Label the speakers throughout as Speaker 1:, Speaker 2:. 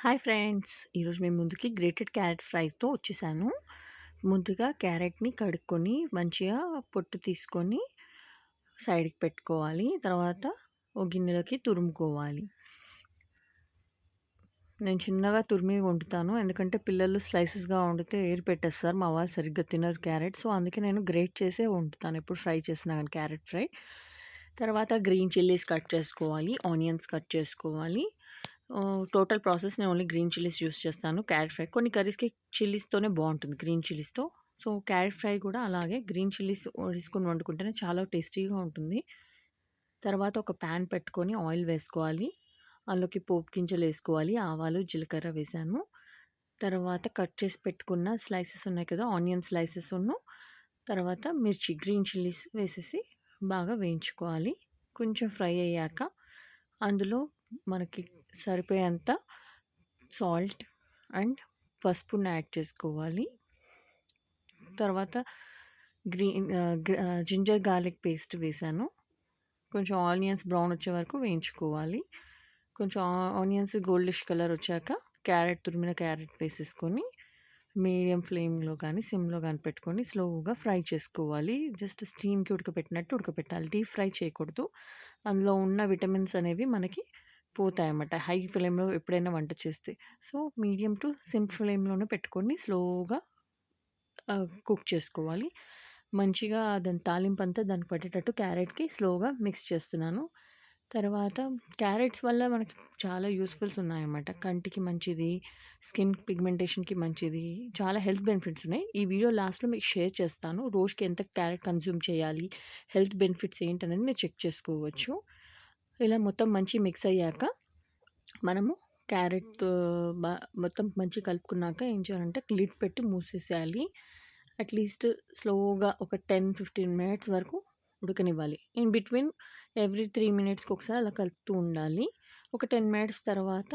Speaker 1: Hi friends! ఈరోజు మేము ముందుకి గ్రేటెడ్ క్యారెట్ ఫ్రైతో వచ్చేసాను. ముందుగా క్యారెట్‌ని కడుక్కొని మంచిగా పొట్టు తీసుకొని సైడ్‌కి పెట్టుకోవాలి. తర్వాత ఒక గిన్నెలోకి తురుముకోవాలి. నేను చిన్నగా తురిమి వండుతాను. ఎందుకంటే పిల్లలు స్లైసెస్‌గా వండితే ఏరి పెట్టేస్తారు. మా వారు సరిగ్గా తినరు క్యారెట్. సో, అందుకే నేను గ్రేట్ చేసే వండుతాను. ఎప్పుడు ఫ్రై చేసినా గాని క్యారెట్ ఫ్రై. తర్వాత గ్రీన్ చిల్లీస్ కట్ చేసుకోవాలి. ఆనియన్స్ కట్ చేసుకోవాలి. టోటల్ ప్రాసెస్ నేను ఓన్లీ గ్రీన్ చిల్లీస్ యూజ్ చేస్తాను క్యారెట్ ఫ్రై. కొన్ని కర్రీస్‌కి చిల్లీస్‌తోనే బావుంటుంది గ్రీన్ చిల్లీస్‌తో. సో, క్యారెట్ ఫ్రై కూడా అలాగే గ్రీన్ చిల్లీస్ వేసుకొని వండుకుంటేనే చాలా టేస్టీగా ఉంటుంది. తర్వాత ఒక పాన్ పెట్టుకొని ఆయిల్ వేసుకోవాలి. అందులోకి పోపు గింజలేసుకోవాలి. ఆవాలు, జీలకర్ర వేశాను. తర్వాత కట్ చేసి పెట్టుకున్న స్లైసెస్ ఉన్నాయి కదా! ఆనియన్ స్లైసెసును, తర్వాత మిర్చి, గ్రీన్ చిల్లీస్ వేసేసి బాగా వేయించుకోవాలి. కొంచెం ఫ్రై అయ్యాక అందులో మనకి సరిపోయేంత సాల్ట్ అండ్ పసుపుని యాడ్ చేసుకోవాలి. తర్వాత జింజర్ గార్లిక్ పేస్ట్ వేశాను. కొంచెం ఆనియన్స్ బ్రౌన్ వచ్చే వరకు వేయించుకోవాలి. కొంచెం ఆనియన్స్ గోల్డిష్ కలర్ వచ్చాక తురిమిన క్యారెట్ వేసేసుకొని మీడియం ఫ్లేమ్‌లో కానీ, సిమ్‌లో కానీ పెట్టుకొని స్లోగా ఫ్రై చేసుకోవాలి. జస్ట్ స్టీమ్‌కి ఉడకపెట్టినట్టు ఉడకపెట్టాలి. డీప్ ఫ్రై చేయకూడదు. అందులో ఉన్న విటమిన్స్ అనేవి మనకి పోతాయన్నమాట. హై ఫ్లేమ్‌లో ఎప్పుడైనా వంట చేస్తే. సో, మీడియం టు సిమ్ ఫ్లేమ్‌లోనే పెట్టుకొని స్లోగా కుక్ చేసుకోవాలి. మంచిగా దాని తాలింపంతా దానికి పట్టేటట్టు క్యారెట్‌కి స్లోగా మిక్స్ చేస్తున్నాను. తర్వాత క్యారెట్స్ వల్ల మనకి చాలా యూజ్‌ఫుల్స్ ఉన్నాయన్నమాట. కంటికి మంచిది, స్కిన్ పిగ్మెంటేషన్‌కి మంచిది. చాలా హెల్త్ బెనిఫిట్స్ ఉన్నాయి. ఈ వీడియో లాస్ట్‌లో మీకు షేర్ చేస్తాను. రోజుకి ఎంత క్యారెట్ కన్జ్యూమ్ చేయాలి, హెల్త్ బెనిఫిట్స్ ఏంటనేది మీరు చెక్ చేసుకోవచ్చు. ఇలా మొత్తం మంచి మిక్స్ అయ్యాక మనము క్యారెట్‌తో బా మొత్తం మంచిగా కలుపుకున్నాక ఏం చేయాలంటే లిడ్ పెట్టి మూసేసేయాలి. అట్‌లీస్ట్ స్లోగా ఒక 10, 15 మినిట్స్ వరకు ఉడకనివ్వాలి. ఇన్ బిట్వీన్ ఎవ్రీ 3 మినిట్స్‌కి ఒకసారి అలా కలుపుతూ ఉండాలి. ఒక 10 మినిట్స్ తర్వాత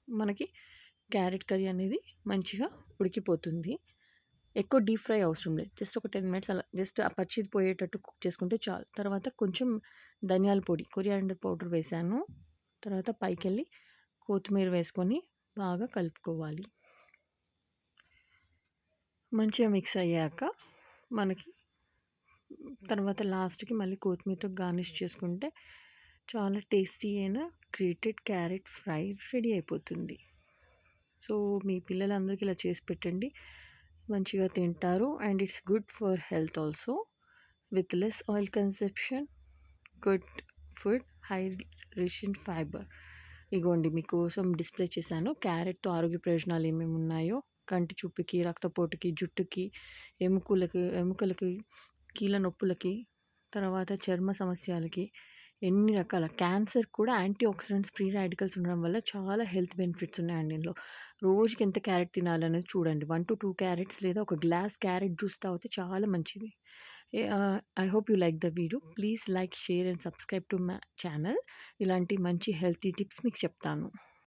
Speaker 1: మనకి క్యారెట్ కర్రీ అనేది మంచిగా ఉడికిపోతుంది. ఎక్కువ డీప్ ఫ్రై అవసరం లేదు. జస్ట్ ఒక 10 మినిట్స్ అలా జస్ట్ ఆ పచ్చిది పోయేటట్టు కుక్ చేసుకుంటే చాలు. తర్వాత కొంచెం ధనియాల పొడి, కొరియాండర్ పౌడర్ వేశాను. తర్వాత పైకెళ్ళి కొత్తిమీర వేసుకొని బాగా కలుపుకోవాలి. మంచిగా మిక్స్ అయ్యాక మనకి తర్వాత లాస్ట్‌కి మళ్ళీ కొత్తిమీరతో గార్నిష్ చేసుకుంటే చాలా టేస్టీ అయిన గ్రేటెడ్ క్యారెట్ ఫ్రై రెడీ అయిపోతుంది. సో, మీ పిల్లలందరికీ ఇలా చేసి పెట్టండి. మంచిగా తింటారు. And it's good for health also. With less oil consumption, good food, high rich in fibre. ఇగోండి మీకోసం డిస్ప్లే చేశాను. క్యారెట్‌తో ఆరోగ్య ప్రయోజనాలు ఏమేమి ఉన్నాయో, కంటి చూపుకి, రక్తపోటుకి, జుట్టుకి, ఎముకలకి, కీళ్ళ నొప్పులకి, తర్వాత చర్మ సమస్యలకి, ఎన్ని రకాల క్యాన్సర్ కూడా యాంటీ ఆక్సిడెంట్స్, ఫ్రీ రాడికల్స్ ఉండడం వల్ల చాలా హెల్త్ బెనిఫిట్స్ ఉన్నాయండి ఇందులో. రోజుకి ఎంత క్యారెట్ తినాలనేది చూడండి. 1-2 క్యారెట్స్ లేదా ఒక గ్లాస్ క్యారెట్ జ్యూస్ తాగితే చాలా మంచిది. I hope you like the video. Please like, share and subscribe to my channel. ఇలాంటి మంచి హెల్తీ టిప్స్ మీకు చెప్తాను.